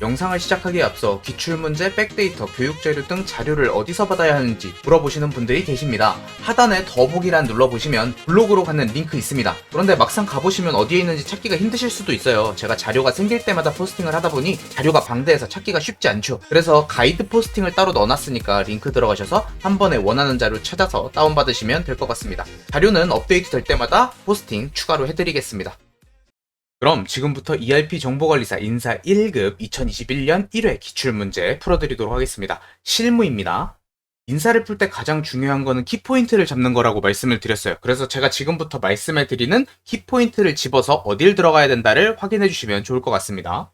영상을 시작하기에 앞서 기출문제, 백데이터, 교육자료 등 자료를 어디서 받아야 하는지 물어보시는 분들이 계십니다. 하단에 더보기란 눌러보시면 블로그로 가는 링크 있습니다. 그런데 막상 가보시면 어디에 있는지 찾기가 힘드실 수도 있어요. 제가 자료가 생길 때마다 포스팅을 하다 보니 자료가 방대해서 찾기가 쉽지 않죠. 그래서 가이드 포스팅을 따로 넣어놨으니까 링크 들어가셔서 한 번에 원하는 자료 찾아서 다운받으시면 될 것 같습니다. 자료는 업데이트 될 때마다 포스팅 추가로 해드리겠습니다. 그럼 지금부터 ERP 정보관리사 인사 1급 2021년 1회 기출문제 풀어드리도록 하겠습니다. 실무입니다. 인사를 풀 때 가장 중요한 거는 키포인트를 잡는 거라고 말씀을 드렸어요. 그래서 제가 지금부터 말씀해 드리는 키포인트를 집어서 어딜 들어가야 된다를 확인해 주시면 좋을 것 같습니다.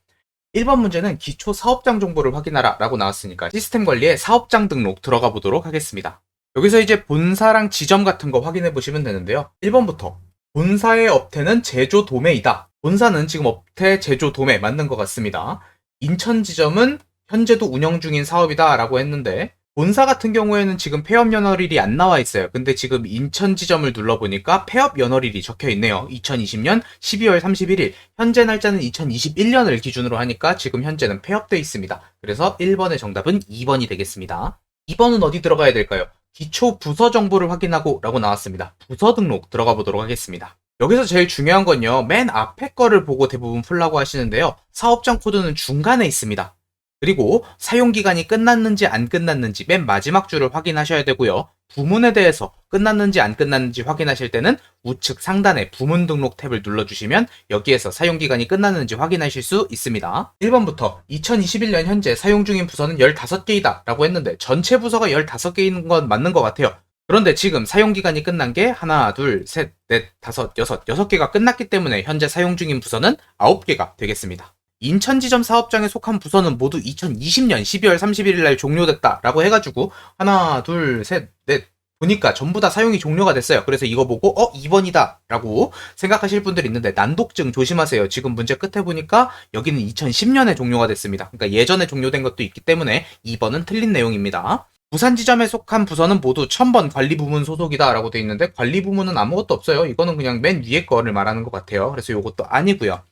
1번 문제는 기초 사업장 정보를 확인하라 라고 나왔으니까 시스템 관리에 사업장 등록 들어가 보도록 하겠습니다. 여기서 이제 본사랑 지점 같은 거 확인해 보시면 되는데요. 1번부터 본사의 업태는 제조 도매이다. 본사는 지금 업태, 제조, 도매 맞는 것 같습니다. 인천 지점은 현재도 운영 중인 사업이다 라고 했는데 본사 같은 경우에는 지금 폐업 연월일이 안 나와 있어요. 근데 지금 인천 지점을 눌러보니까 폐업 연월일이 적혀 있네요. 2020년 12월 31일 현재 날짜는 2021년을 기준으로 하니까 지금 현재는 폐업되어 있습니다. 그래서 1번의 정답은 2번이 되겠습니다. 2번은 어디 들어가야 될까요? 기초 부서 정보를 확인하고 라고 나왔습니다. 부서 등록 들어가 보도록 하겠습니다. 여기서 제일 중요한 건요. 맨 앞에 거를 보고 대부분 풀라고 하시는데요. 사업장 코드는 중간에 있습니다. 그리고 사용기간이 끝났는지 안 끝났는지 맨 마지막 줄을 확인하셔야 되고요. 부문에 대해서 끝났는지 안 끝났는지 확인하실 때는 우측 상단에 부문 등록 탭을 눌러주시면 여기에서 사용기간이 끝났는지 확인하실 수 있습니다. 1번부터 2021년 현재 사용 중인 부서는 15개이다 라고 했는데 전체 부서가 15개인 건 맞는 것 같아요. 그런데 지금 사용기간이 끝난 게 하나, 둘, 셋, 넷, 다섯, 여섯 개가 끝났기 때문에 현재 사용 중인 부서는 9개가 되겠습니다. 인천지점 사업장에 속한 부서는 모두 2020년 12월 31일 날 종료됐다라고 해가지고 하나, 둘, 셋, 넷 보니까 전부 다 사용이 종료가 됐어요. 그래서 이거 보고 2번이다 라고 생각하실 분들이 있는데 난독증 조심하세요. 지금 문제 끝에 보니까 여기는 2010년에 종료가 됐습니다. 그러니까 예전에 종료된 것도 있기 때문에 2번은 틀린 내용입니다. 부산 지점에 속한 부서는 모두 1000번 관리부문 소속이다 라고 되어 있는데 관리부문은 아무것도 없어요. 이거는 그냥 맨 위에 거를 말하는 것 같아요. 그래서 이것도 아니고요.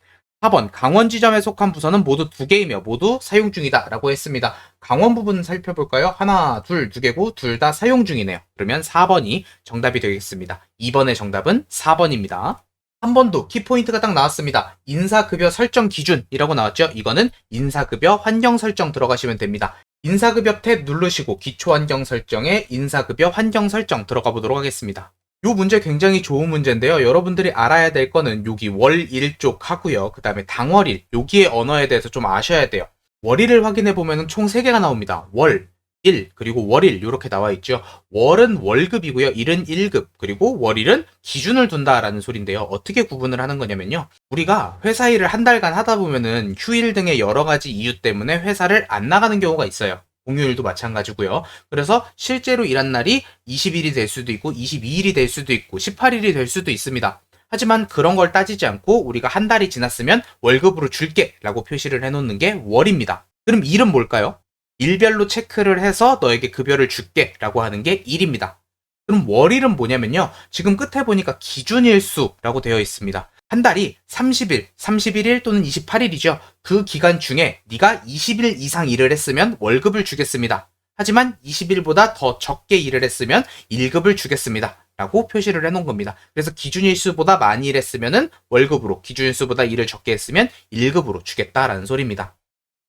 4번 강원 지점에 속한 부서는 모두 2개이며 모두 사용 중이다 라고 했습니다. 강원 부분 살펴볼까요? 하나, 둘, 2개고 둘 다 사용 중이네요. 그러면 4번이 정답이 되겠습니다. 2번의 정답은 4번입니다. 3번도 키포인트가 딱 나왔습니다. 인사급여 설정 기준이라고 나왔죠? 이거는 인사급여 환경 설정 들어가시면 됩니다. 인사급여 탭 누르시고 기초환경 설정에 인사급여 환경 설정 들어가 보도록 하겠습니다. 요 문제 굉장히 좋은 문제인데요. 여러분들이 알아야 될 거는 여기 월일 쪽 하고요. 그 다음에 당월일, 여기의 언어에 대해서 좀 아셔야 돼요. 월일을 확인해 보면 총 3개가 나옵니다. 월, 일, 그리고 월일 이렇게 나와 있죠. 월은 월급이고요. 일은 1급, 그리고 월일은 기준을 둔다라는 소리인데요. 어떻게 구분을 하는 거냐면요. 우리가 회사 일을 한 달간 하다 보면은 휴일 등의 여러 가지 이유 때문에 회사를 안 나가는 경우가 있어요. 공휴일도 마찬가지고요. 그래서 실제로 일한 날이 20일이 될 수도 있고 22일이 될 수도 있고 18일이 될 수도 있습니다. 하지만 그런 걸 따지지 않고 우리가 한 달이 지났으면 월급으로 줄게 라고 표시를 해놓는 게 월입니다. 그럼 일은 뭘까요? 일별로 체크를 해서 너에게 급여를 줄게 라고 하는 게 일입니다. 그럼 월일은 뭐냐면요. 지금 끝에 보니까 기준일수라고 되어 있습니다. 한 달이 30일, 31일 또는 28일이죠. 그 기간 중에 네가 20일 이상 일을 했으면 월급을 주겠습니다. 하지만 20일보다 더 적게 일을 했으면 1급을 주겠습니다. 라고 표시를 해놓은 겁니다. 그래서 기준일수보다 많이 일했으면 월급으로, 기준일수보다 일을 적게 했으면 1급으로 주겠다라는 소리입니다.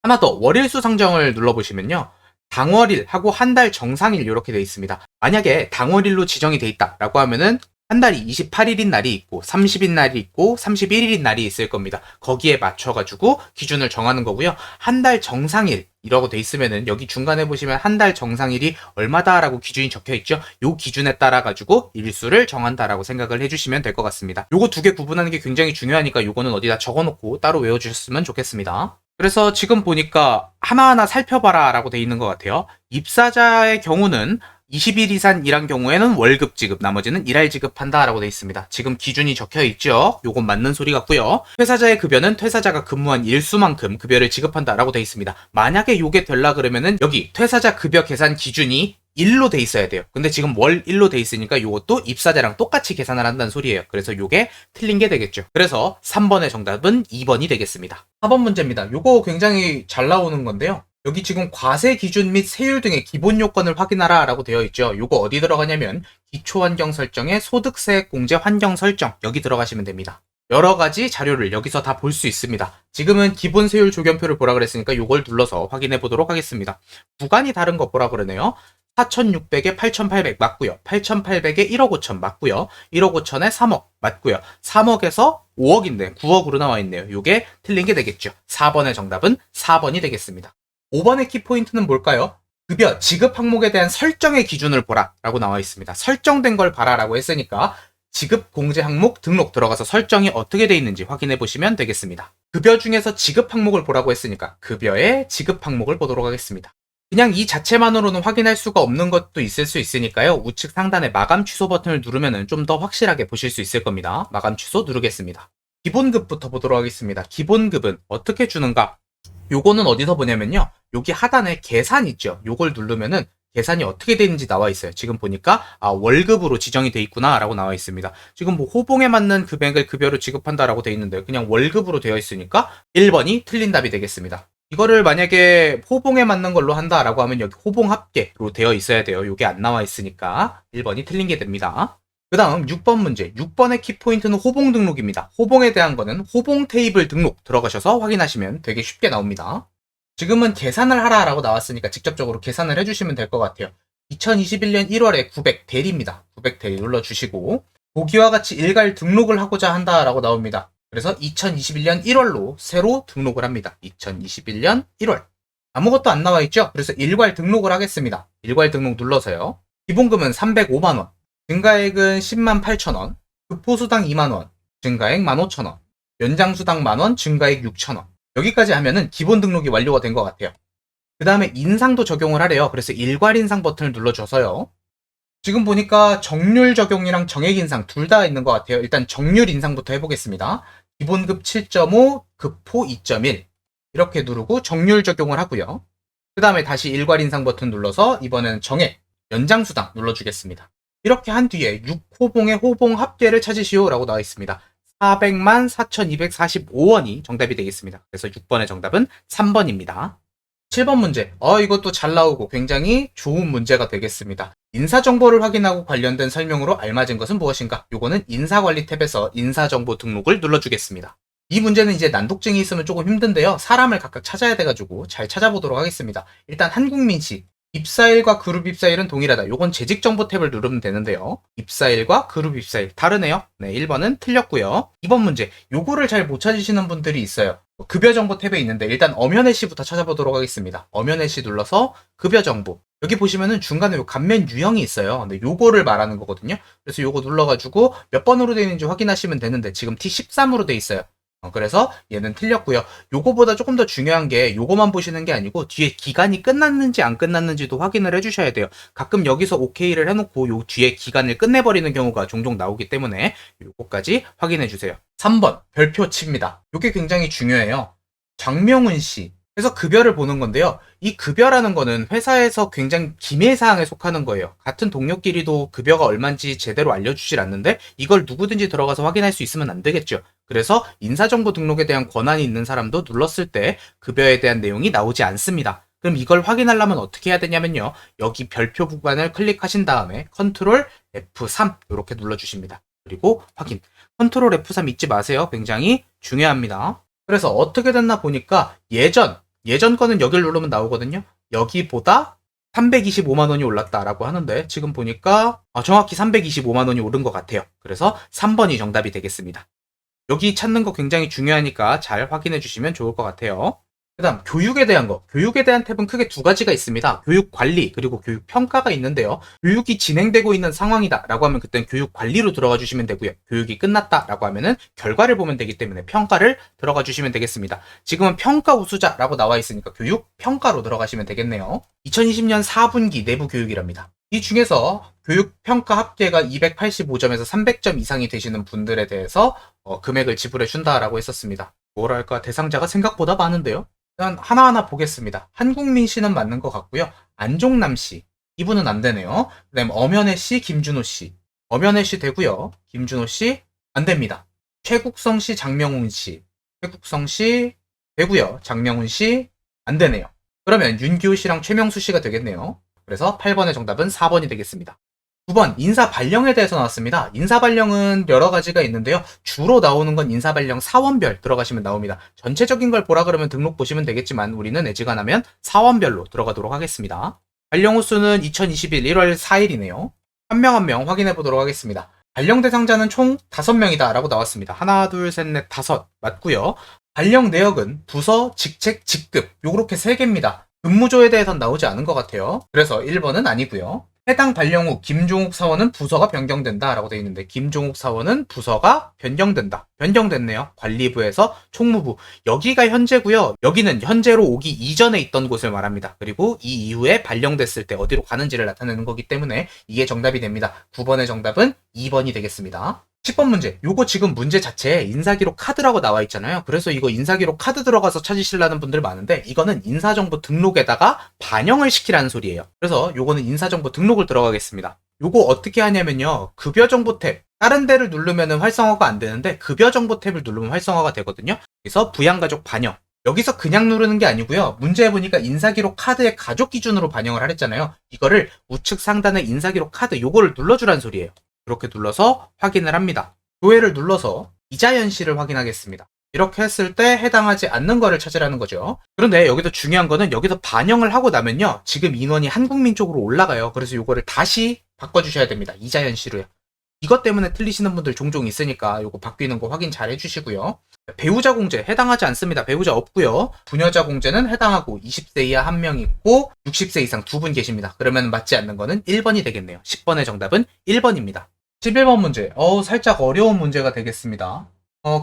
하나 더 월일수 상정을 눌러보시면요. 당월일 하고 한 달 정상일 이렇게 되어 있습니다. 만약에 당월일로 지정이 되어 있다라고 하면은 한 달이 28일인 날이 있고 30일 날이 있고 31일인 날이 있을 겁니다. 거기에 맞춰가지고 기준을 정하는 거고요. 한 달 정상일이라고 돼 있으면은 여기 중간에 보시면 한 달 정상일이 얼마다라고 기준이 적혀 있죠. 요 기준에 따라 가지고 일수를 정한다라고 생각을 해주시면 될 것 같습니다. 요거 2개 구분하는 게 굉장히 중요하니까 요거는 어디다 적어놓고 따로 외워주셨으면 좋겠습니다. 그래서 지금 보니까 하나하나 살펴봐라 라고 돼 있는 것 같아요. 입사자의 경우는 20일 이상 일한 경우에는 월급 지급, 나머지는 일할 지급한다 라고 돼 있습니다. 지금 기준이 적혀 있죠. 요건 맞는 소리 같고요. 퇴사자의 급여는 퇴사자가 근무한 일수만큼 급여를 지급한다 라고 돼 있습니다. 만약에 요게 될라 그러면은 여기 퇴사자 급여 계산 기준이 1로 돼 있어야 돼요. 근데 지금 월 1로 돼 있으니까 요것도 입사자랑 똑같이 계산을 한다는 소리예요. 그래서 요게 틀린 게 되겠죠. 그래서 3번의 정답은 2번이 되겠습니다. 4번 문제입니다. 요거 굉장히 잘 나오는 건데요. 여기 지금 과세 기준 및 세율 등의 기본 요건을 확인하라 라고 되어 있죠. 요거 어디 들어가냐면 기초환경 설정에 소득세 공제 환경 설정, 여기 들어가시면 됩니다. 여러 가지 자료를 여기서 다 볼 수 있습니다. 지금은 기본 세율 조견표를 보라 그랬으니까 요걸 눌러서 확인해 보도록 하겠습니다. 구간이 다른 거 보라 그러네요. 4,600에 8,800 맞고요. 8,800에 1억 5천 맞고요. 1억 5천에 3억 맞고요. 3억에서 5억인데 9억으로 나와 있네요. 요게 틀린 게 되겠죠. 4번의 정답은 4번이 되겠습니다. 5번의 키포인트는 뭘까요? 급여, 지급 항목에 대한 설정의 기준을 보라 라고 나와 있습니다. 설정된 걸 봐라 라고 했으니까 지급 공제 항목 등록 들어가서 설정이 어떻게 돼 있는지 확인해 보시면 되겠습니다. 급여 중에서 지급 항목을 보라고 했으니까 급여의 지급 항목을 보도록 하겠습니다. 그냥 이 자체만으로는 확인할 수가 없는 것도 있을 수 있으니까요. 우측 상단에 마감 취소 버튼을 누르면 좀 더 확실하게 보실 수 있을 겁니다. 마감 취소 누르겠습니다. 기본급부터 보도록 하겠습니다. 기본급은 어떻게 주는가? 요거는 어디서 보냐면요. 여기 하단에 계산 있죠. 요걸 누르면은 계산이 어떻게 되는지 나와 있어요. 지금 보니까 월급으로 지정이 돼 있구나 라고 나와 있습니다. 지금 뭐 호봉에 맞는 금액을 급여로 지급한다라고 돼 있는데 그냥 월급으로 되어 있으니까 1번이 틀린 답이 되겠습니다. 이거를 만약에 호봉에 맞는 걸로 한다라고 하면 여기 호봉 합계로 되어 있어야 돼요. 요게 안 나와 있으니까 1번이 틀린 게 됩니다. 그 다음 6번 문제. 6번의 키포인트는 호봉 등록입니다. 호봉에 대한 거는 호봉 테이블 등록 들어가셔서 확인하시면 되게 쉽게 나옵니다. 지금은 계산을 하라라고 나왔으니까 직접적으로 계산을 해주시면 될 것 같아요. 2021년 1월에 900 대리입니다. 900 대리 눌러주시고 보기와 같이 일괄 등록을 하고자 한다라고 나옵니다. 그래서 2021년 1월로 새로 등록을 합니다. 2021년 1월. 아무것도 안 나와 있죠? 그래서 일괄 등록을 하겠습니다. 일괄 등록 눌러서요. 기본금은 305만원, 증가액은 10만 8천원, 급포수당 2만원, 증가액 15,000원, 연장수당 만원, 증가액 6천원. 여기까지 하면은 기본 등록이 완료가 된 것 같아요. 그 다음에 인상도 적용을 하래요. 그래서 일괄 인상 버튼을 눌러줘서요. 지금 보니까 정률 적용이랑 정액 인상 둘 다 있는 것 같아요. 일단 정률 인상부터 해보겠습니다. 기본급 7.5, 급포 2.1 이렇게 누르고 정률 적용을 하고요. 그 다음에 다시 일괄 인상 버튼 눌러서 이번에는 정액, 연장수당 눌러주겠습니다. 이렇게 한 뒤에 6호봉의 호봉 합계를 찾으시오 라고 나와 있습니다. 400만 4,245원이 정답이 되겠습니다. 그래서 6번의 정답은 3번입니다. 7번 문제. 이것도 잘 나오고 굉장히 좋은 문제가 되겠습니다. 인사정보를 확인하고 관련된 설명으로 알맞은 것은 무엇인가? 요거는 인사관리 탭에서 인사정보 등록을 눌러주겠습니다. 이 문제는 이제 난독증이 있으면 조금 힘든데요. 사람을 각각 찾아야 돼가지고 잘 찾아보도록 하겠습니다. 일단 한국민씨. 입사일과 그룹 입사일은 동일하다. 요건 재직정보 탭을 누르면 되는데요. 입사일과 그룹 입사일 다르네요. 네, 1번은 틀렸고요. 2번 문제. 요거를 잘 못 찾으시는 분들이 있어요. 급여정보 탭에 있는데 일단 엄연해시부터 찾아보도록 하겠습니다. 엄연해시 눌러서 급여정보. 여기 보시면은 중간에 요 감면 유형이 있어요. 근데 요거를 말하는 거거든요. 그래서 요거 눌러가지고 몇 번으로 되어 있는지 확인하시면 되는데 지금 T13으로 되어 있어요. 그래서 얘는 틀렸고요. 요거보다 조금 더 중요한 게 요거만 보시는 게 아니고 뒤에 기간이 끝났는지 안 끝났는지도 확인을 해주셔야 돼요. 가끔 여기서 OK를 해놓고 요 뒤에 기간을 끝내버리는 경우가 종종 나오기 때문에 요거까지 확인해 주세요. 3번 별표치입니다. 요게 굉장히 중요해요. 장명훈 씨. 그래서 급여를 보는 건데요. 이 급여라는 거는 회사에서 굉장히 기밀사항에 속하는 거예요. 같은 동료끼리도 급여가 얼마인지 제대로 알려주질 않는데 이걸 누구든지 들어가서 확인할 수 있으면 안 되겠죠. 그래서 인사정보 등록에 대한 권한이 있는 사람도 눌렀을 때 급여에 대한 내용이 나오지 않습니다. 그럼 이걸 확인하려면 어떻게 해야 되냐면요. 여기 별표 부분을 클릭하신 다음에 컨트롤 F3 이렇게 눌러주십니다. 그리고 확인. 컨트롤 F3 잊지 마세요. 굉장히 중요합니다. 그래서 어떻게 됐나 보니까 예전 거는 여기를 누르면 나오거든요. 여기보다 325만 원이 올랐다라고 하는데 지금 보니까 정확히 325만 원이 오른 것 같아요. 그래서 3번이 정답이 되겠습니다. 여기 찾는 거 굉장히 중요하니까 잘 확인해 주시면 좋을 것 같아요. 그 다음 교육에 대한 거. 교육에 대한 탭은 크게 두 가지가 있습니다. 교육 관리 그리고 교육 평가가 있는데요. 교육이 진행되고 있는 상황이다 라고 하면 그때는 교육 관리로 들어가 주시면 되고요. 교육이 끝났다 라고 하면은 결과를 보면 되기 때문에 평가를 들어가 주시면 되겠습니다. 지금은 평가 우수자 라고 나와 있으니까 교육 평가로 들어가시면 되겠네요. 2020년 4분기 내부 교육이랍니다. 이 중에서 교육 평가 합계가 285점에서 300점 이상이 되시는 분들에 대해서 금액을 지불해 준다라고 했었습니다. 뭐랄까 대상자가 생각보다 많은데요. 일단 하나하나 보겠습니다. 한국민 씨는 맞는 것 같고요. 안종남 씨. 이분은 안 되네요. 그 다음에 엄연애 씨, 김준호 씨. 엄연애 씨 되고요. 김준호 씨 안 됩니다. 최국성 씨, 장명훈 씨. 최국성 씨 되고요. 장명훈 씨 안 되네요. 그러면 윤기호 씨랑 최명수 씨가 되겠네요. 그래서 8번의 정답은 4번이 되겠습니다. 9번 인사 발령에 대해서 나왔습니다. 인사 발령은 여러 가지가 있는데요. 주로 나오는 건 인사 발령 사원별 들어가시면 나옵니다. 전체적인 걸 보라 그러면 등록 보시면 되겠지만 우리는 애지간하면 사원별로 들어가도록 하겠습니다. 발령 횟수는 2021 1월 4일이네요. 한 명 한 명 확인해 보도록 하겠습니다. 발령 대상자는 총 5명이다 라고 나왔습니다. 하나, 둘, 셋, 넷, 다섯 맞고요. 발령 내역은 부서, 직책, 직급 요렇게 3개입니다. 근무조에 대해서는 나오지 않은 것 같아요. 그래서 1번은 아니고요. 해당 발령 후 김종욱 사원은 부서가 변경된다 라고 되어 있는데 김종욱 사원은 부서가 변경된다. 변경됐네요. 관리부에서 총무부. 여기가 현재고요. 여기는 현재로 오기 이전에 있던 곳을 말합니다. 그리고 이 이후에 발령됐을 때 어디로 가는지를 나타내는 거기 때문에 이게 정답이 됩니다. 9번의 정답은 2번이 되겠습니다. 10번 문제. 요거 지금 문제 자체에 인사기록 카드라고 나와 있잖아요. 그래서 이거 인사기록 카드 들어가서 찾으시려는 분들 많은데 이거는 인사정보 등록에다가 반영을 시키라는 소리예요. 그래서 요거는 인사정보 등록을 들어가겠습니다. 요거 어떻게 하냐면요. 급여정보 탭. 다른 데를 누르면 활성화가 안 되는데 급여정보 탭을 누르면 활성화가 되거든요. 그래서 부양가족 반영. 여기서 그냥 누르는 게 아니고요. 문제에 보니까 인사기록 카드의 가족 기준으로 반영을 하랬잖아요. 이거를 우측 상단에 인사기록 카드 요거를 눌러주라는 소리예요. 이렇게 눌러서 확인을 합니다. 조회를 눌러서 이자연 씨를 확인하겠습니다. 이렇게 했을 때 해당하지 않는 거를 찾으라는 거죠. 그런데 여기서 중요한 거는 여기서 반영을 하고 나면요. 지금 인원이 한국민 쪽으로 올라가요. 그래서 이거를 다시 바꿔주셔야 됩니다. 이자연 씨로요. 이것 때문에 틀리시는 분들 종종 있으니까 이거 바뀌는 거 확인 잘 해주시고요. 배우자 공제 해당하지 않습니다. 배우자 없고요. 부녀자 공제는 해당하고 20세 이하 1명 있고 60세 이상 2분 계십니다. 그러면 맞지 않는 거는 1번이 되겠네요. 10번의 정답은 1번입니다. 11번 문제. 살짝 어려운 문제가 되겠습니다.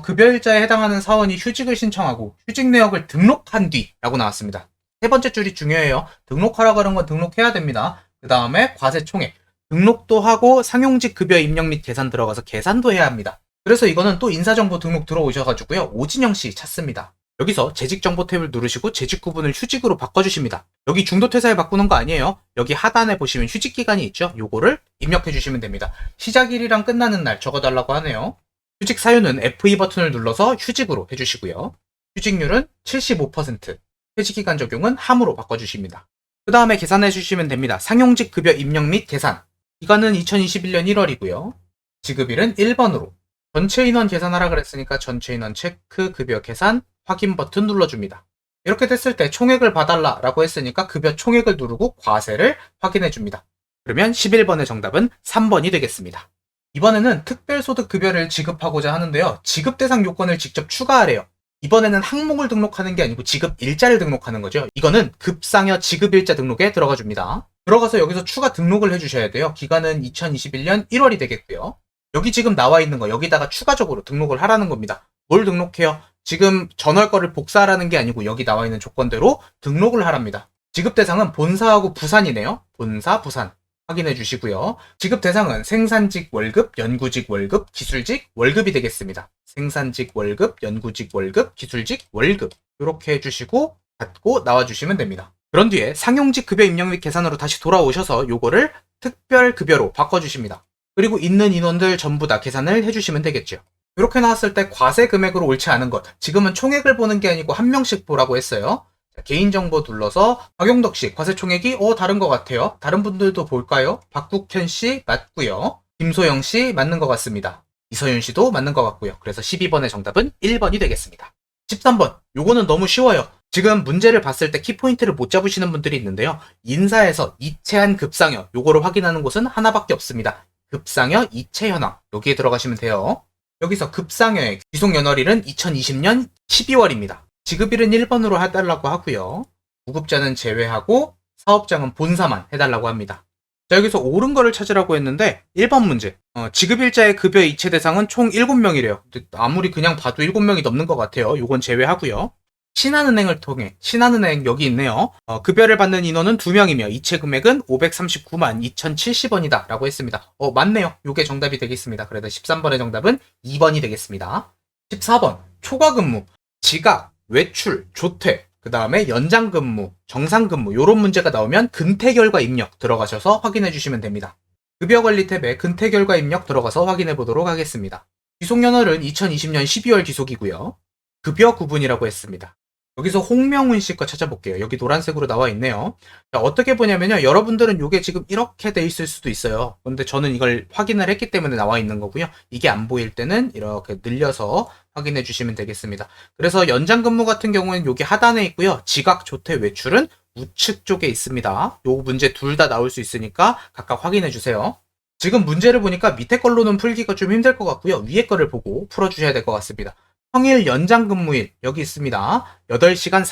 급여일자에 해당하는 사원이 휴직을 신청하고 휴직 내역을 등록한 뒤 라고 나왔습니다. 세 번째 줄이 중요해요. 등록하라고 하는 건 등록해야 됩니다. 그 다음에 과세총액. 등록도 하고 상용직 급여 입력 및 계산 들어가서 계산도 해야 합니다. 그래서 이거는 또 인사정보 등록 들어오셔가지고요. 오진영 씨 찾습니다. 여기서 재직정보 탭을 누르시고 재직 구분을 휴직으로 바꿔주십니다. 여기 중도퇴사에 바꾸는 거 아니에요. 여기 하단에 보시면 휴직기간이 있죠. 요거를 입력해 주시면 됩니다. 시작일이랑 끝나는 날 적어달라고 하네요. 휴직 사유는 F2 버튼을 눌러서 휴직으로 해주시고요. 휴직률은 75%, 퇴직기간 적용은 함으로 바꿔주십니다. 그 다음에 계산해 주시면 됩니다. 상용직 급여 입력 및 계산. 기간은 2021년 1월이고요. 지급일은 1번으로. 전체 인원 계산하라 그랬으니까 전체 인원 체크, 급여 계산, 확인 버튼 눌러줍니다. 이렇게 됐을 때 총액을 봐달라 라고 했으니까 급여 총액을 누르고 과세를 확인해 줍니다. 그러면 11번의 정답은 3번이 되겠습니다. 이번에는 특별소득 급여를 지급하고자 하는데요. 지급 대상 요건을 직접 추가하래요. 이번에는 항목을 등록하는 게 아니고 지급 일자를 등록하는 거죠. 이거는 급상여 지급일자 등록에 들어가 줍니다. 들어가서 여기서 추가 등록을 해주셔야 돼요. 기간은 2021년 1월이 되겠고요. 여기 지금 나와 있는 거 여기다가 추가적으로 등록을 하라는 겁니다. 뭘 등록해요? 지금 전월 거를 복사하라는 게 아니고 여기 나와 있는 조건대로 등록을 하랍니다. 지급 대상은 본사하고 부산이네요. 본사, 부산. 확인해 주시고요. 지급 대상은 생산직 월급, 연구직 월급, 기술직 월급이 되겠습니다. 생산직 월급, 연구직 월급, 기술직 월급. 이렇게 해주시고 받고 나와주시면 됩니다. 그런 뒤에 상용직 급여 입력 및 계산으로 다시 돌아오셔서 요거를 특별 급여로 바꿔주십니다. 그리고 있는 인원들 전부 다 계산을 해주시면 되겠죠. 이렇게 나왔을 때 과세 금액으로 옳지 않은 것. 지금은 총액을 보는 게 아니고 한 명씩 보라고 했어요. 개인정보 눌러서 박용덕 씨 과세 총액이 다른 것 같아요. 다른 분들도 볼까요? 박국현 씨 맞고요. 김소영 씨 맞는 것 같습니다. 이서윤 씨도 맞는 것 같고요. 그래서 12번의 정답은 1번이 되겠습니다. 13번. 요거는 너무 쉬워요. 지금 문제를 봤을 때 키포인트를 못 잡으시는 분들이 있는데요. 인사에서 이체한 급상여 요거를 확인하는 곳은 하나밖에 없습니다. 급상여 이체 현황 여기에 들어가시면 돼요. 여기서 급상여의 귀속연월일은 2020년 12월입니다. 지급일은 1번으로 해달라고 하고요. 무급자는 제외하고 사업장은 본사만 해달라고 합니다. 자, 여기서 옳은 거를 찾으라고 했는데 1번 문제. 지급일자의 급여 이체 대상은 총 7명이래요. 아무리 그냥 봐도 7명이 넘는 것 같아요. 요건 제외하고요. 신한은행을 통해 신한은행 여기 있네요. 급여를 받는 인원은 2명이며 이체 금액은 539만 2070원이다 라고 했습니다. 맞네요. 요게 정답이 되겠습니다. 그래서 13번의 정답은 2번이 되겠습니다. 14번 초과근무, 지각, 외출, 조퇴 그 다음에 연장근무, 정상근무 이런 문제가 나오면 근태결과 입력 들어가셔서 확인해 주시면 됩니다. 급여관리 탭에 근태결과 입력 들어가서 확인해 보도록 하겠습니다. 기속연월은 2020년 12월 기속이고요. 급여 구분이라고 했습니다. 여기서 홍명훈 씨 거 찾아볼게요. 여기 노란색으로 나와 있네요. 자, 어떻게 보냐면요. 여러분들은 이게 지금 이렇게 돼 있을 수도 있어요. 근데 저는 이걸 확인을 했기 때문에 나와 있는 거고요. 이게 안 보일 때는 이렇게 늘려서 확인해 주시면 되겠습니다. 그래서 연장 근무 같은 경우는 여기 하단에 있고요. 지각, 조퇴, 외출은 우측 쪽에 있습니다. 요 문제 둘 다 나올 수 있으니까 각각 확인해 주세요. 지금 문제를 보니까 밑에 걸로는 풀기가 좀 힘들 것 같고요. 위에 거를 보고 풀어주셔야 될 것 같습니다. 평일 연장 근무일 여기 있습니다. 8시간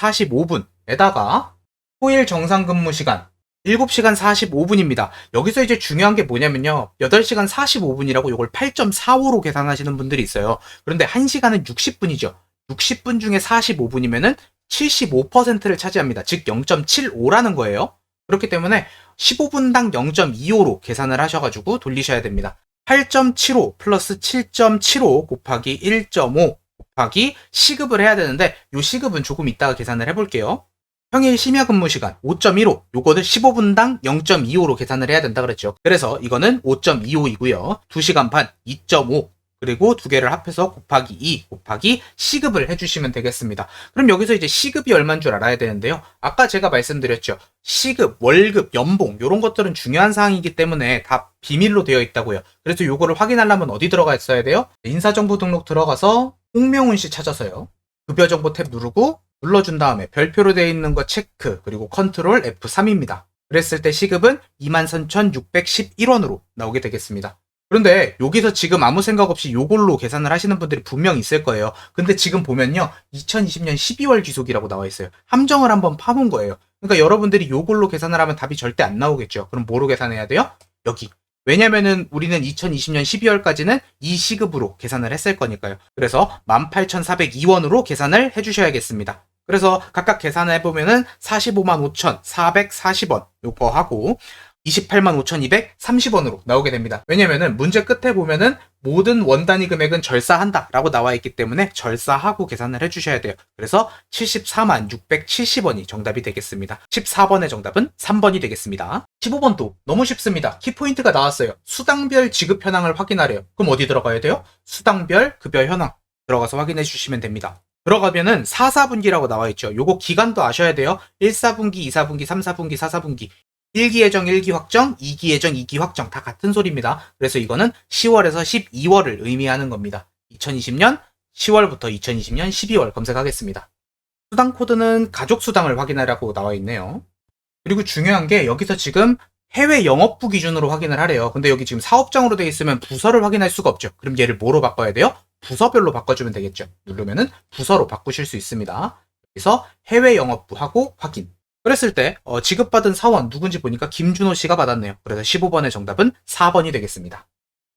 45분에다가 토일 정상 근무 시간 7시간 45분입니다. 여기서 이제 중요한 게 뭐냐면요. 8시간 45분이라고 이걸 8.45로 계산하시는 분들이 있어요. 그런데 1시간은 60분이죠. 60분 중에 45분이면은 75%를 차지합니다. 즉 0.75라는 거예요. 그렇기 때문에 15분당 0.25로 계산을 하셔가지고 돌리셔야 됩니다. 8.75 플러스 7.75 곱하기 1.5 곱하기 시급을 해야 되는데 이 시급은 조금 이따가 계산을 해볼게요. 평일 심야 근무 시간 5.15 요거는 15분당 0.25로 계산을 해야 된다 그랬죠. 그래서 이거는 5.25이고요. 2시간 반 2.5 그리고 두 개를 합해서 곱하기 2 곱하기 시급을 해주시면 되겠습니다. 그럼 여기서 이제 시급이 얼마인 줄 알아야 되는데요. 아까 제가 말씀드렸죠. 시급, 월급, 연봉 이런 것들은 중요한 사항이기 때문에 다 비밀로 되어 있다고요. 그래서 요거를 확인하려면 어디 들어가 있어야 돼요? 인사정보 등록 들어가서 홍명훈 씨 찾아서요. 급여정보 탭 누르고 눌러준 다음에 별표로 되어 있는 거 체크 그리고 컨트롤 F3입니다. 그랬을 때 시급은 23,611원으로 나오게 되겠습니다. 그런데 여기서 지금 아무 생각 없이 요걸로 계산을 하시는 분들이 분명 있을 거예요. 근데 지금 보면요. 2020년 12월 기속이라고 나와 있어요. 함정을 한번 파본 거예요. 그러니까 여러분들이 요걸로 계산을 하면 답이 절대 안 나오겠죠. 그럼 뭐로 계산해야 돼요? 여기. 왜냐면은 우리는 2020년 12월까지는 이 시급으로 계산을 했을 거니까요. 그래서 18,402원으로 계산을 해주셔야겠습니다. 그래서 각각 계산을 해보면은 455,440원 요거 하고 285,230원으로 나오게 됩니다. 왜냐면은 문제 끝에 보면은 모든 원단위 금액은 절사한다 라고 나와 있기 때문에 절사하고 계산을 해주셔야 돼요. 그래서 74670원이 정답이 되겠습니다. 14번의 정답은 3번이 되겠습니다. 15번도 너무 쉽습니다. 키포인트가 나왔어요. 수당별 지급 현황을 확인하래요. 그럼 어디 들어가야 돼요? 수당별 급여 현황 들어가서 확인해 주시면 됩니다. 들어가면은 4, 4분기라고 나와 있죠. 요거 기간도 아셔야 돼요. 1, 4분기, 2, 4분기, 3, 4분기, 4, 4분기 1기 예정 1기 확정, 2기 예정 2기 확정 다 같은 소리입니다. 그래서 이거는 10월에서 12월을 의미하는 겁니다. 2020년 10월부터 2020년 12월 검색하겠습니다. 수당 코드는 가족 수당을 확인하라고 나와 있네요. 그리고 중요한 게 여기서 지금 해외 영업부 기준으로 확인을 하래요. 근데 여기 지금 사업장으로 되어 있으면 부서를 확인할 수가 없죠. 그럼 얘를 뭐로 바꿔야 돼요? 부서별로 바꿔주면 되겠죠. 누르면은 부서로 바꾸실 수 있습니다. 그래서 해외 영업부하고 확인. 그랬을 때 지급받은 사원 누군지 보니까 김준호 씨가 받았네요. 그래서 15번의 정답은 4번이 되겠습니다.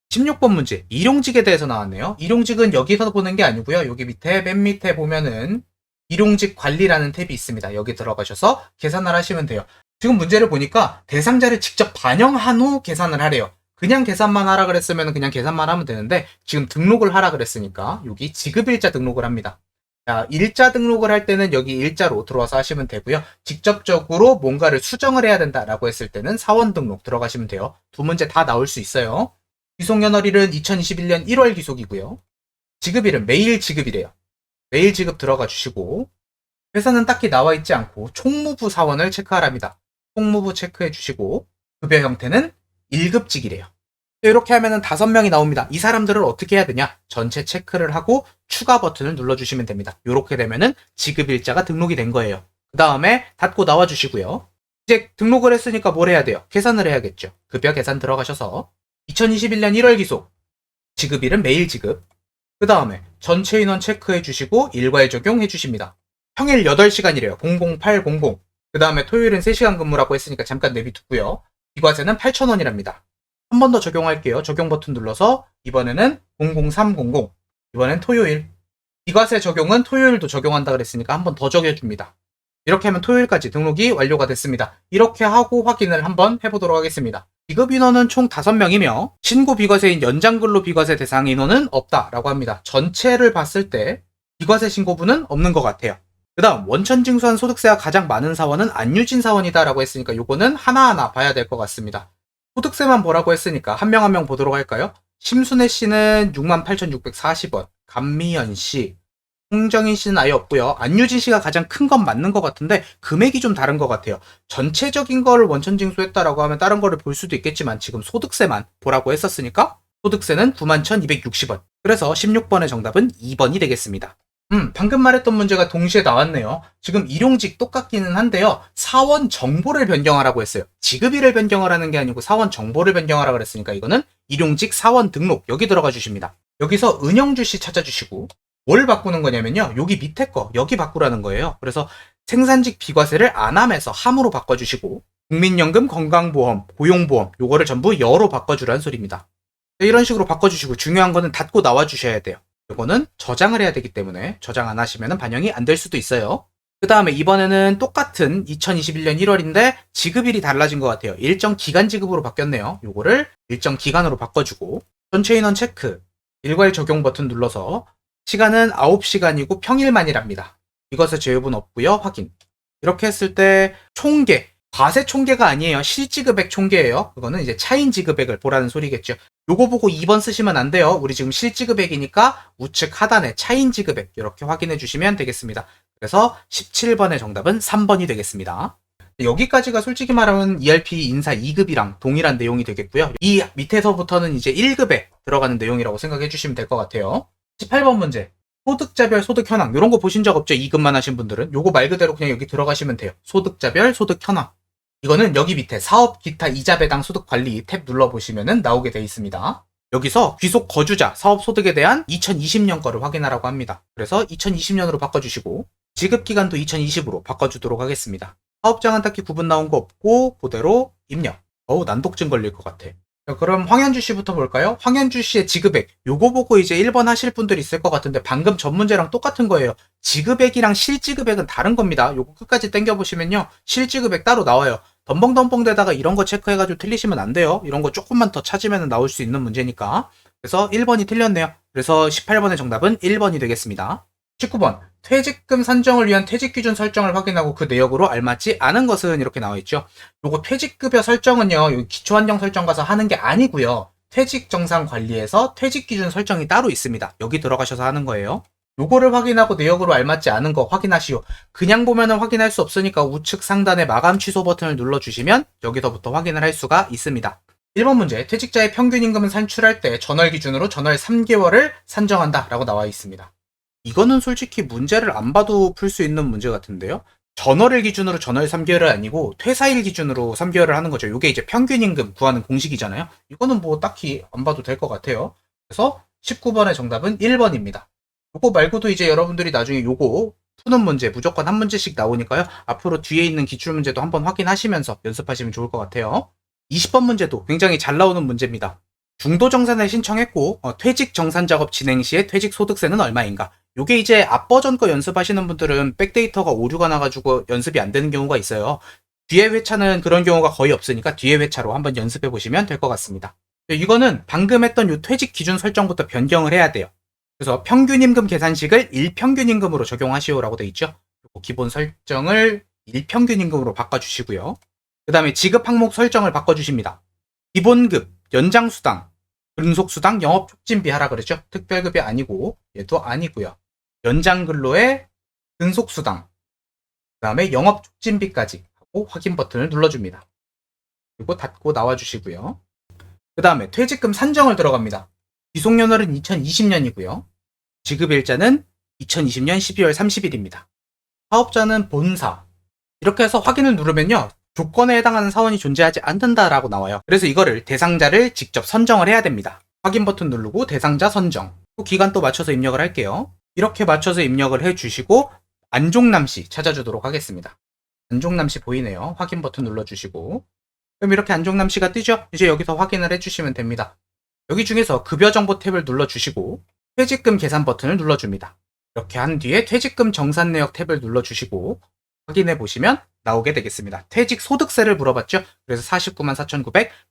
16번 문제 일용직에 대해서 나왔네요. 일용직은 여기서 보는 게 아니고요. 여기 밑에 맨 밑에 보면은 일용직 관리라는 탭이 있습니다. 여기 들어가셔서 계산을 하시면 돼요. 지금 문제를 보니까 대상자를 직접 반영한 후 계산을 하래요. 그냥 계산만 하라 그랬으면 그냥 계산만 하면 되는데 지금 등록을 하라 그랬으니까 여기 지급일자 등록을 합니다. 자, 일자 등록을 할 때는 여기 일자로 들어와서 하시면 되고요. 직접적으로 뭔가를 수정을 해야 된다라고 했을 때는 사원 등록 들어가시면 돼요. 두 문제 다 나올 수 있어요. 기속연월일은 2021년 1월 기속이고요. 지급일은 매일 지급이래요. 매일 지급 들어가 주시고 회사는 딱히 나와 있지 않고 총무부 사원을 체크하랍니다. 총무부 체크해 주시고 급여 형태는 1급직이래요. 이렇게 하면은 5명이 나옵니다. 이 사람들을 어떻게 해야 되냐? 전체 체크를 하고 추가 버튼을 눌러주시면 됩니다. 이렇게 되면은 지급일자가 등록이 된 거예요. 그 다음에 닫고 나와주시고요. 이제 등록을 했으니까 뭘 해야 돼요? 계산을 해야겠죠. 급여 계산 들어가셔서 2021년 1월 기속 지급일은 매일 지급 그 다음에 전체 인원 체크해 주시고 일괄 적용해 주십니다. 평일 8시간이래요. 00800 그 다음에 토요일은 3시간 근무라고 했으니까 잠깐 내비두고요. 비과세는 8,000원이랍니다. 한 번 더 적용할게요. 적용 버튼 눌러서 이번에는 00300 이번엔 토요일 비과세 적용은 토요일도 적용한다 그랬으니까 한 번 더 적여줍니다. 이렇게 하면 토요일까지 등록이 완료가 됐습니다. 이렇게 하고 확인을 한번 해보도록 하겠습니다. 지급 인원은 총 5명이며 신고 비과세인 연장근로 비과세 대상 인원은 없다라고 합니다. 전체를 봤을 때 비과세 신고분은 없는 것 같아요. 그 다음 원천 징수한 소득세가 가장 많은 사원은 안유진 사원이다라고 했으니까 요거는 하나하나 봐야 될 것 같습니다. 소득세만 보라고 했으니까 한 명 한 명 보도록 할까요? 심순애 씨는 68,640원, 감미연 씨, 홍정인 씨는 아예 없고요. 안유진 씨가 가장 큰 건 맞는 것 같은데 금액이 좀 다른 것 같아요. 전체적인 거를 원천 징수했다라고 하면 다른 거를 볼 수도 있겠지만 지금 소득세만 보라고 했었으니까 소득세는 91,260원. 그래서 16번의 정답은 2번이 되겠습니다. 방금 말했던 문제가 동시에 나왔네요. 지금 일용직 똑같기는 한데요. 사원 정보를 변경하라고 했어요. 지급일을 변경하라는 게 아니고 사원 정보를 변경하라고 그랬으니까 이거는 일용직 사원 등록 여기 들어가 주십니다. 여기서 은영주 씨 찾아주시고 뭘 바꾸는 거냐면요. 여기 밑에 거 여기 바꾸라는 거예요. 그래서 생산직 비과세를 안함에서 함으로 바꿔주시고 국민연금, 건강보험, 고용보험 요거를 전부 여로 바꿔주라는 소리입니다. 이런 식으로 바꿔주시고 중요한 거는 닫고 나와주셔야 돼요. 이거는 저장을 해야 되기 때문에 저장 안 하시면 반영이 안 될 수도 있어요. 그 다음에 이번에는 똑같은 2021년 1월인데 지급일이 달라진 것 같아요. 일정 기간 지급으로 바뀌었네요. 요거를 일정 기간으로 바꿔주고 전체 인원 체크, 일괄 적용 버튼 눌러서 시간은 9시간이고 평일만이랍니다. 이것의 제휴분 없고요. 확인. 이렇게 했을 때 총계, 과세 총계가 아니에요. 실지급액 총계예요. 그거는 이제 차인 지급액을 보라는 소리겠죠. 요거 보고 2번 쓰시면 안 돼요. 우리 지금 실지급액이니까 우측 하단에 차인 지급액 이렇게 확인해 주시면 되겠습니다. 그래서 17번의 정답은 3번이 되겠습니다. 여기까지가 솔직히 말하면 ERP 인사 2급이랑 동일한 내용이 되겠고요. 이 밑에서부터는 이제 1급에 들어가는 내용이라고 생각해 주시면 될 것 같아요. 18번 문제. 소득자별 소득 현황. 이런 거 보신 적 없죠? 2급만 하신 분들은. 요거 말 그대로 그냥 여기 들어가시면 돼요. 소득자별 소득 현황. 이거는 여기 밑에 사업 기타 이자 배당 소득 관리 탭 눌러보시면 나오게 되어 있습니다. 여기서 귀속 거주자 사업 소득에 대한 2020년 거를 확인하라고 합니다. 그래서 2020년으로 바꿔주시고 지급기간도 2020으로 바꿔주도록 하겠습니다. 사업장은 딱히 구분 나온 거 없고 그대로 입력. 난독증 걸릴 것 같아. 그럼 황현주 씨부터 볼까요? 황현주 씨의 지급액. 요거 보고 이제 1번 하실 분들이 있을 것 같은데 방금 전 문제랑 똑같은 거예요. 지급액이랑 실지급액은 다른 겁니다. 요거 끝까지 당겨보시면요. 실지급액 따로 나와요. 덤벙덤벙대다가 이런 거 체크해가지고 틀리시면 안 돼요. 이런 거 조금만 더 찾으면 나올 수 있는 문제니까. 그래서 1번이 틀렸네요. 그래서 18번의 정답은 1번이 되겠습니다. 19번. 퇴직금 산정을 위한 퇴직기준 설정을 확인하고 그 내역으로 알맞지 않은 것은 이렇게 나와있죠. 요거 퇴직급여 설정은요. 여기 기초한정 설정 가서 하는 게 아니고요. 퇴직정상관리에서 퇴직기준 설정이 따로 있습니다. 여기 들어가셔서 하는 거예요. 요거를 확인하고 내역으로 알맞지 않은 거 확인하시오. 그냥 보면은 확인할 수 없으니까 우측 상단에 마감 취소 버튼을 눌러주시면 여기서부터 확인을 할 수가 있습니다. 1번 문제. 퇴직자의 평균 임금을 산출할 때 전월 기준으로 전월 3개월을 산정한다 라고 나와 있습니다. 이거는 솔직히 문제를 안 봐도 풀 수 있는 문제 같은데요. 전월을 기준으로 전월 3개월이 아니고 퇴사일 기준으로 3개월을 하는 거죠. 이게 이제 평균 임금 구하는 공식이잖아요. 이거는 뭐 딱히 안 봐도 될 것 같아요. 그래서 19번의 정답은 1번입니다. 요거 말고도 이제 여러분들이 나중에 요거 푸는 문제 무조건 한 문제씩 나오니까요. 앞으로 뒤에 있는 기출문제도 한번 확인하시면서 연습하시면 좋을 것 같아요. 20번 문제도 굉장히 잘 나오는 문제입니다. 중도정산을 신청했고 퇴직정산 작업 진행 시에 퇴직소득세는 얼마인가? 요게 이제 앞버전 거 연습하시는 분들은 백데이터가 오류가 나가지고 연습이 안 되는 경우가 있어요. 뒤에 회차는 그런 경우가 거의 없으니까 뒤에 회차로 한번 연습해 보시면 될 것 같습니다. 이거는 방금 했던 요 퇴직 기준 설정부터 변경을 해야 돼요. 그래서 평균임금 계산식을 일평균임금으로 적용하시오라고 돼 있죠. 기본 설정을 일평균임금으로 바꿔주시고요. 그 다음에 지급 항목 설정을 바꿔주십니다. 기본급, 연장수당, 근속수당, 영업촉진비 하라 그랬죠. 특별급이 아니고 얘도 아니고요. 연장근로의 근속수당, 그 다음에 영업촉진비까지 하고 확인 버튼을 눌러줍니다. 그리고 닫고 나와주시고요. 그 다음에 퇴직금 산정을 들어갑니다. 귀속연월은 2020년이고요. 지급일자는 2020년 12월 30일입니다. 사업자는 본사. 이렇게 해서 확인을 누르면요. 조건에 해당하는 사원이 존재하지 않는다라고 나와요. 그래서 이거를 대상자를 직접 선정을 해야 됩니다. 확인 버튼 누르고 대상자 선정. 또 기간 또 맞춰서 입력을 할게요. 이렇게 맞춰서 입력을 해주시고 안종남씨 찾아주도록 하겠습니다. 안종남씨 보이네요. 확인 버튼 눌러주시고 그럼 이렇게 안종남씨가 뜨죠? 이제 여기서 확인을 해주시면 됩니다. 여기 중에서 급여정보 탭을 눌러주시고 퇴직금 계산 버튼을 눌러줍니다. 이렇게 한 뒤에 퇴직금 정산 내역 탭을 눌러주시고 확인해 보시면 나오게 되겠습니다. 퇴직 소득세를 물어봤죠? 그래서 49만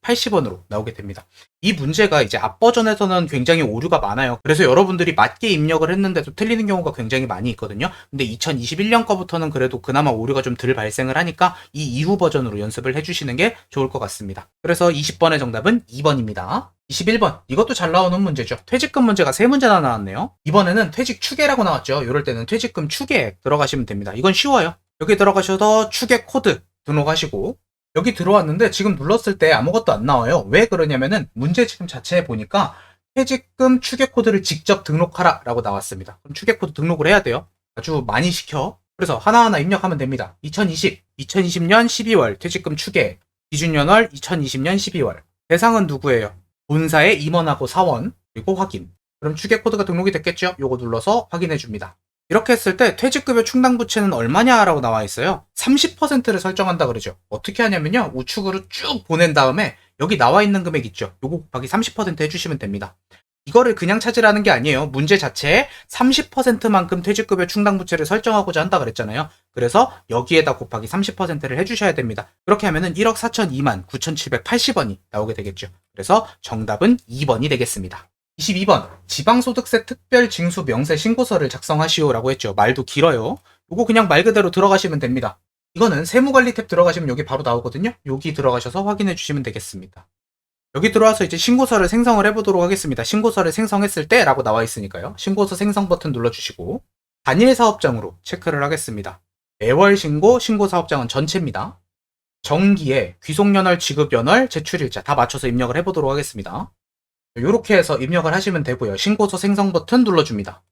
4,980원으로 나오게 됩니다. 이 문제가 이제 앞 버전에서는 굉장히 오류가 많아요. 그래서 여러분들이 맞게 입력을 했는데도 틀리는 경우가 굉장히 많이 있거든요. 근데 2021년 거부터는 그래도 그나마 오류가 좀 덜 발생을 하니까 이 이후 버전으로 연습을 해주시는 게 좋을 것 같습니다. 그래서 20번의 정답은 2번입니다. 21번. 이것도 잘 나오는 문제죠. 퇴직금 문제가 3문제나 나왔네요. 이번에는 퇴직 추계라고 나왔죠. 이럴 때는 퇴직금 추계액 들어가시면 됩니다. 이건 쉬워요. 여기 들어가셔서 추계 코드 등록하시고 여기 들어왔는데 지금 눌렀을 때 아무것도 안 나와요. 왜 그러냐면은 문제 지금 자체에 보니까 퇴직금 추계 코드를 직접 등록하라 라고 나왔습니다. 그럼 추계 코드 등록을 해야 돼요. 아주 많이 시켜. 그래서 하나하나 입력하면 됩니다. 2020년 12월 퇴직금 추계액, 기준연월 2020년 12월. 대상은 누구예요? 본사의 임원하고 사원, 그리고 확인. 그럼 추계 코드가 등록이 됐겠죠? 요거 눌러서 확인해 줍니다. 이렇게 했을 때 퇴직급여 충당부채는 얼마냐라고 나와 있어요. 30%를 설정한다 그러죠. 어떻게 하냐면요. 우측으로 쭉 보낸 다음에 여기 나와 있는 금액 있죠. 요거 곱하기 30% 해주시면 됩니다. 이거를 그냥 찾으라는 게 아니에요. 문제 자체에 30%만큼 퇴직급여 충당부채를 설정하고자 한다 그랬잖아요. 그래서 여기에다 곱하기 30%를 해주셔야 됩니다. 그렇게 하면은 1억 4,002만 9,780원이 나오게 되겠죠. 그래서 정답은 2번이 되겠습니다. 22번 지방소득세 특별징수 명세 신고서를 작성하시오라고 했죠. 말도 길어요. 요거 그냥 말 그대로 들어가시면 됩니다. 이거는 세무관리 탭 들어가시면 여기 바로 나오거든요. 여기 들어가셔서 확인해 주시면 되겠습니다. 여기 들어와서 이제 신고서를 생성을 해보도록 하겠습니다. 신고서를 생성했을 때 라고 나와 있으니까요. 신고서 생성 버튼 눌러주시고 단일 사업장으로 체크를 하겠습니다. 매월 신고, 신고사업장은 전체입니다. 정기에 귀속연월, 지급연월, 제출일자 다 맞춰서 입력을 해보도록 하겠습니다. 이렇게 해서 입력을 하시면 되고요. 신고서 생성 버튼 눌러줍니다.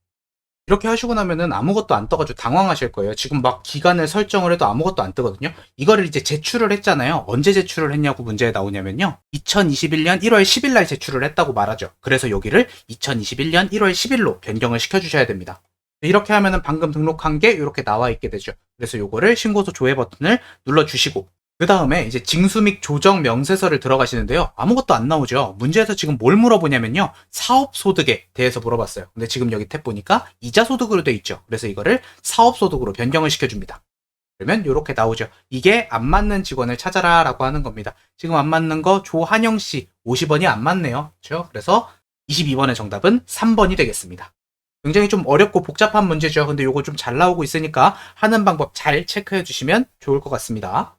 이렇게 하시고 나면은 아무것도 안 떠가지고 당황하실 거예요. 지금 막 기간을 설정을 해도 아무것도 안 뜨거든요. 이거를 이제 제출을 했잖아요. 언제 제출을 했냐고 문제에 나오냐면요. 2021년 1월 10일 날 제출을 했다고 말하죠. 그래서 여기를 2021년 1월 10일로 변경을 시켜주셔야 됩니다. 이렇게 하면은 방금 등록한 게 이렇게 나와 있게 되죠. 그래서 요거를 신고서 조회 버튼을 눌러주시고 그 다음에 이제 징수 및 조정 명세서를 들어가시는데요. 아무것도 안 나오죠. 문제에서 지금 뭘 물어보냐면요. 사업소득에 대해서 물어봤어요. 근데 지금 여기 탭 보니까 이자소득으로 돼 있죠. 그래서 이거를 사업소득으로 변경을 시켜줍니다. 그러면 이렇게 나오죠. 이게 안 맞는 직원을 찾아라 라고 하는 겁니다. 지금 안 맞는 거 조한영씨 50원이 안 맞네요. 그렇죠? 그래서 22번의 정답은 3번이 되겠습니다. 굉장히 좀 어렵고 복잡한 문제죠. 근데 이거 좀 잘 나오고 있으니까 하는 방법 잘 체크해 주시면 좋을 것 같습니다.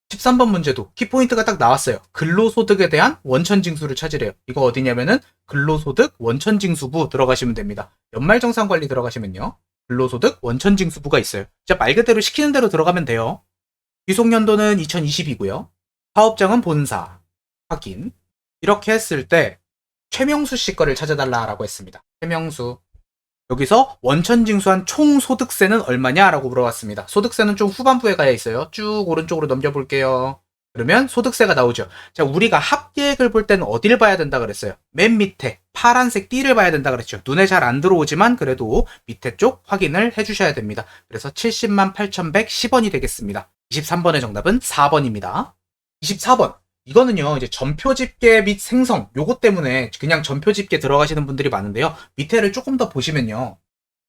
13번 문제도 키포인트가 딱 나왔어요. 근로소득에 대한 원천징수를 찾으래요. 이거 어디냐면은 근로소득 원천징수부 들어가시면 됩니다. 연말정산관리 들어가시면요. 근로소득 원천징수부가 있어요. 진짜 말 그대로 시키는 대로 들어가면 돼요. 귀속연도는 2020이고요. 사업장은 본사. 확인. 이렇게 했을 때 최명수 씨 거를 찾아달라라고 했습니다. 최명수. 여기서 원천징수한 총 소득세는 얼마냐라고 물어봤습니다. 소득세는 좀 후반부에 가야 있어요. 쭉 오른쪽으로 넘겨볼게요. 그러면 소득세가 나오죠. 자, 우리가 합계액을 볼 때는 어디를 봐야 된다 그랬어요? 맨 밑에 파란색 띠를 봐야 된다 그랬죠. 눈에 잘 안 들어오지만 그래도 밑에 쪽 확인을 해주셔야 됩니다. 그래서 70만 8,110원이 되겠습니다. 23번의 정답은 4번입니다. 24번. 이거는요, 이제 전표 집계 및 생성, 요것 때문에 그냥 전표 집계 들어가시는 분들이 많은데요. 밑에를 조금 더 보시면요.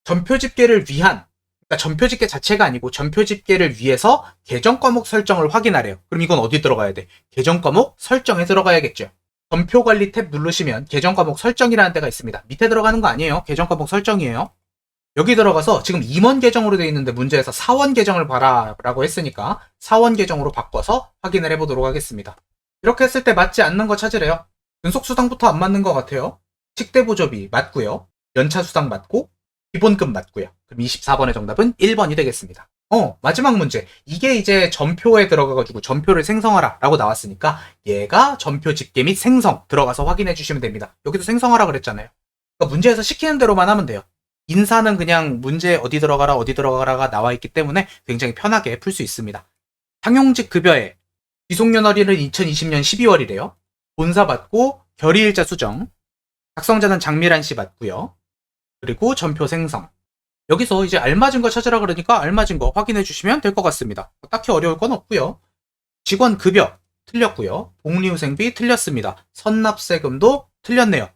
전표 집계를 위한, 그러니까 전표 집계 자체가 아니고 전표 집계를 위해서 계정 과목 설정을 확인하래요. 그럼 이건 어디 들어가야 돼? 계정 과목 설정에 들어가야겠죠. 전표 관리 탭 누르시면 계정 과목 설정이라는 데가 있습니다. 밑에 들어가는 거 아니에요. 계정 과목 설정이에요. 여기 들어가서 지금 임원 계정으로 되어 있는데 문제에서 사원 계정을 봐라 라고 했으니까 사원 계정으로 바꿔서 확인을 해보도록 하겠습니다. 이렇게 했을 때 맞지 않는 거 찾으래요. 근속수당부터 안 맞는 것 같아요. 식대보조비 맞고요. 연차수당 맞고 기본금 맞고요. 그럼 24번의 정답은 1번이 되겠습니다. 마지막 문제. 이게 이제 전표에 들어가가지고 전표를 생성하라 라고 나왔으니까 얘가 전표 집계 및 생성 들어가서 확인해 주시면 됩니다. 여기도 생성하라 그랬잖아요. 그러니까 문제에서 시키는 대로만 하면 돼요. 인사는 그냥 문제 어디 들어가라가 나와 있기 때문에 굉장히 편하게 풀 수 있습니다. 상용직 급여에 귀속연월일은 2020년 12월이래요. 본사 받고 결의일자 수정. 작성자는 장미란 씨 맞고요. 그리고 전표 생성. 여기서 이제 알맞은 거 찾으라 그러니까 알맞은 거 확인해 주시면 될 것 같습니다. 딱히 어려울 건 없고요. 직원 급여 틀렸고요. 복리후생비 틀렸습니다. 선납세금도 틀렸네요.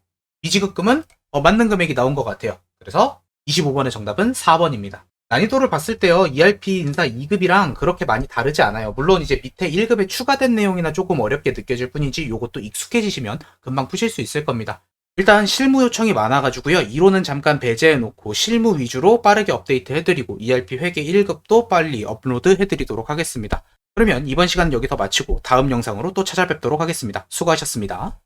미지급금은 맞는 금액이 나온 것 같아요. 그래서 25번의 정답은 4번입니다. 난이도를 봤을 때요, ERP 인사 2급이랑 그렇게 많이 다르지 않아요. 물론 이제 밑에 1급에 추가된 내용이나 조금 어렵게 느껴질 뿐이지 요것도 익숙해지시면 금방 푸실 수 있을 겁니다. 일단 실무 요청이 많아가지고요. 이론은 잠깐 배제해놓고 실무 위주로 빠르게 업데이트 해드리고 ERP 회계 1급도 빨리 업로드 해드리도록 하겠습니다. 그러면 이번 시간은 여기서 마치고 다음 영상으로 또 찾아뵙도록 하겠습니다. 수고하셨습니다.